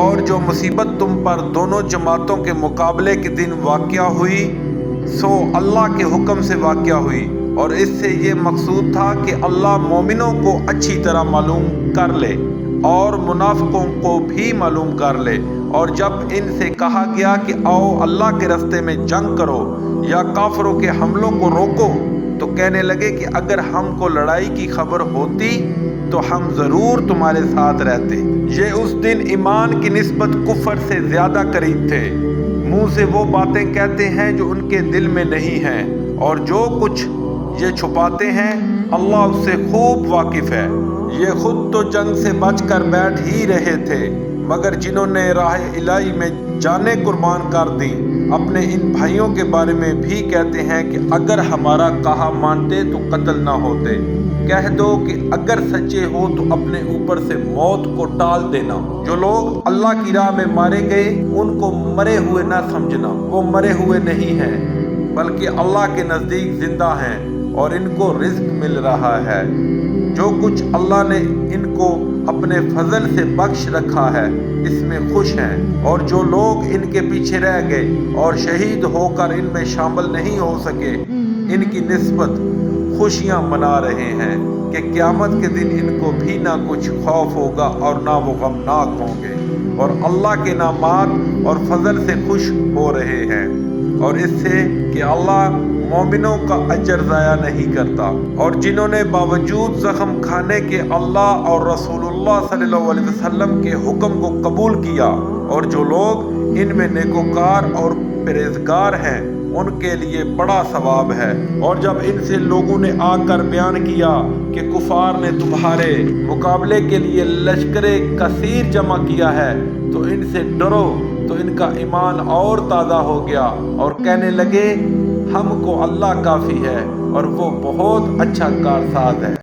اور جو مصیبت تم پر دونوں جماعتوں کے مقابلے کے دن واقع ہوئی سو اللہ کے حکم سے واقع ہوئی، اور اس سے یہ مقصود تھا کہ اللہ مومنوں کو اچھی طرح معلوم کر لے اور منافقوں کو بھی معلوم کر لے۔ اور جب ان سے کہا گیا کہ آؤ اللہ کے راستے میں جنگ کرو یا کافروں کے حملوں کو روکو، تو کہنے لگے کہ اگر ہم کو لڑائی کی خبر ہوتی تو ہم ضرور تمہارے ساتھ رہتے۔ یہ اس دن ایمان کی نسبت کفر سے زیادہ قریب تھے۔ منہ سے وہ باتیں کہتے ہیں جو ان کے دل میں نہیں ہیں، اور جو کچھ یہ چھپاتے ہیں اللہ اس سے خوب واقف ہے۔ یہ خود تو جنگ سے بچ کر بیٹھ ہی رہے تھے، مگر جنہوں نے راہ الہی میں جانیں قربان کر دیں اپنے ان بھائیوں کے بارے میں بھی کہتے ہیں کہ اگر ہمارا کہا مانتے تو قتل نہ ہوتے۔ کہہ دو کہ اگر سچے ہو تو اپنے اوپر سے موت کو ٹال دینا۔ جو لوگ اللہ کی راہ میں مارے گئے ان کو مرے ہوئے نہ سمجھنا، وہ مرے ہوئے نہیں ہیں بلکہ اللہ کے نزدیک زندہ ہیں اور ان کو رزق مل رہا ہے۔ جو کچھ اللہ نے ان کو اپنے فضل سے بخش رکھا ہے اس میں خوش ہیں، اور جو لوگ ان کے پیچھے رہ گئے اور شہید ہو کر ان میں شامل نہیں ہو سکے ان کی نسبت خوشیاں منا رہے ہیں کہ قیامت کے دن ان کو بھی نہ کچھ خوف ہوگا اور نہ وہ غمناک ہوں گے، اور اللہ کے انعامات اور فضل سے خوش ہو رہے ہیں، اور اس سے کہ اللہ مومنوں کا اجر ضائع نہیں کرتا۔ اور جنہوں نے باوجود زخم کھانے کے اللہ اور رسول اللہ صلی اللہ علیہ وسلم کے حکم کو قبول کیا، اور جو لوگ ان میں نیکوکار اور پرہیزگار ہیں ان کے لیے بڑا ثواب ہے۔ اور جب ان سے لوگوں نے آ کر بیان کیا کہ کفار نے تمہارے مقابلے کے لیے لشکر کثیر جمع کیا ہے تو ان سے ڈرو، تو ان کا ایمان اور تازہ ہو گیا اور کہنے لگے ہم کو اللہ کافی ہے اور وہ بہت اچھا کارساز ہے۔